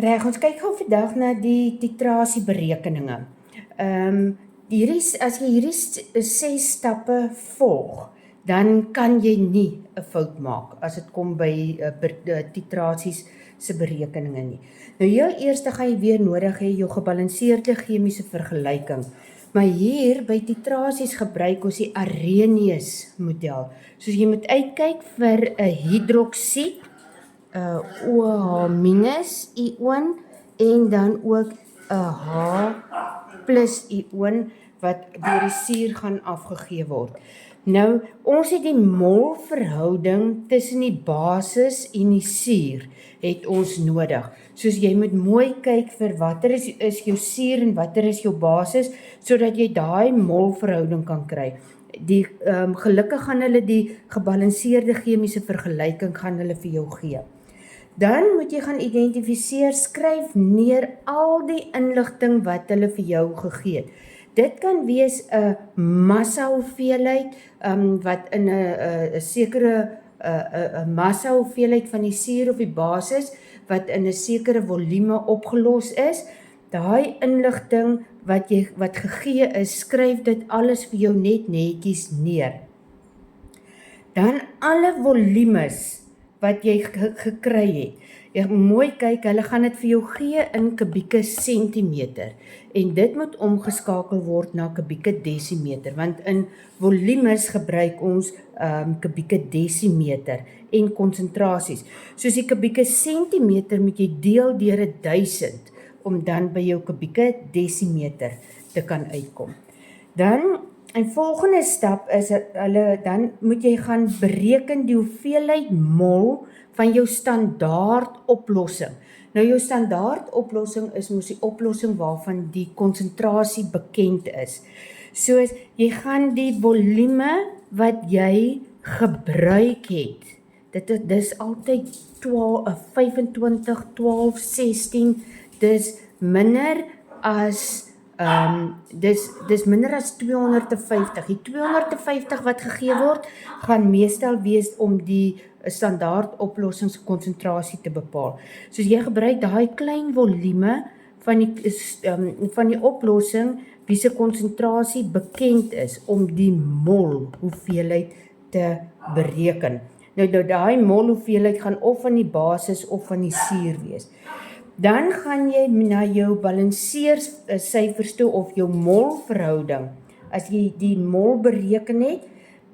Reg, ons kyk gou vandag na die titrasieberekeninge. As jy hierdie 6 stappe volg, dan kan jy nie 'n fout maak as dit kom by titrasies se berekeninge nie. Nou heel eers gaan jy weer nodig hê jou gebalanseerde chemiese vergelyking. Maar hier by titrasies gebruik ons die Arrhenius model. Soos jy moet uitkyk vir 'n hidroksied, OH- ion en dan ook 'n H+ ion wat deur die suur gaan afgegee word. Nou, ons het die molverhouding tussen die basis en die suur het ons nodig. Soos jy moet mooi kyk vir watter is jou suur en watter is jou basis, sodat jy daai molverhouding kan kry. Gelukkig gaan hulle die gebalanseerde chemiese vergelyking gaan hulle vir jou gee. Dan moet jy gaan identifiseer, skryf neer al die inligting wat hulle vir jou gegee het. Dit kan wees 'n massa hoeveelheid wat in 'n sekere massa hoeveelheid van die suur of die basis wat in 'n sekere volume opgelos is. Daai inligting wat gegee is, skryf dit alles vir jou net netjies neer. Dan alle volumes wat jy gekry het. Jy mooi kyk, hulle gaan dit vir jou gee in kubieke sentimeter en dit moet omgeskakel word na kubieke desimeter, want in volumes gebruik ons kubieke desimeter en konsentrasies. Soos die kubieke sentimeter moet jy deel deur 1000 om dan by jou kubieke desimeter te kan uitkom. Dan, 'n volgende stap is dan moet jy gaan bereken die hoeveelheid mol van jou standaard oplossing. Nou jou standaard oplossing is mos die oplossing waarvan die konsentrasie bekend is. Soos jy gaan die volume wat jy gebruik het. Dit is altyd 25, 12, 16. Dis minder as dis minder as 250. Die 250 wat gegee word, gaan meestal wees om die standaard oplossingskonsentrasie te bepaal. Soos jy gebruik daai klein volume van die oplossing wie se konsentrasie bekend is om die mol hoeveelheid te bereken. Nou daai mol hoeveelheid gaan of van die basis of van die suur wees. Dan gaan jy na jou balanseersyfers toe of jou molverhouding. As jy die mol bereken het,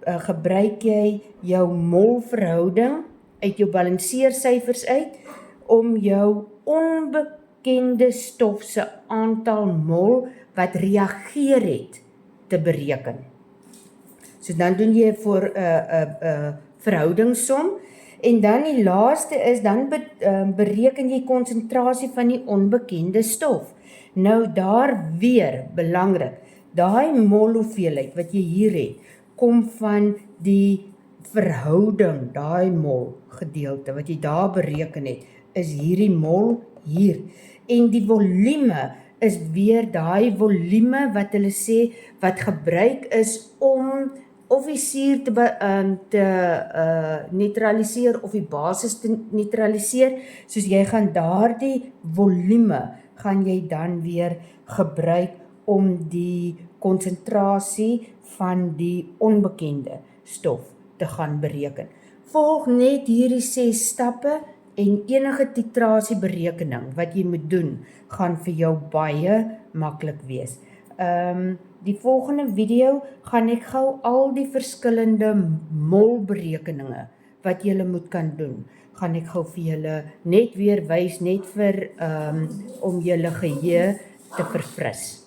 gebruik jy jou molverhouding uit jou balanseersyfers uit om jou onbekende stof se aantal mol wat reageer het te bereken. So dan doen jy vir 'n verhoudingssom. En dan die laaste is, dan bereken jy konsentrasie van die onbekende stof. Nou daar weer, belangrik, daai mol hoeveelheid wat jy hier het, kom van die verhouding, daai mol gedeelte wat jy daar bereken het, is hierdie mol hier. En die volume is weer daai volume wat hulle sê, wat gebruik is om of die suur te neutraliseer of die basis te neutraliseer, soos jy gaan daardie volume gaan jy dan weer gebruik om die konsentrasie van die onbekende stof te gaan bereken. Volg net hierdie 6 stappe en enige titrasieberekening wat jy moet doen, gaan vir jou baie maklik wees. Die volgende video gaan ek gou al die verskillende molberekeninge wat julle moet kan doen, gaan ek gou vir julle net weer wys, net vir om julle geheue te verfris.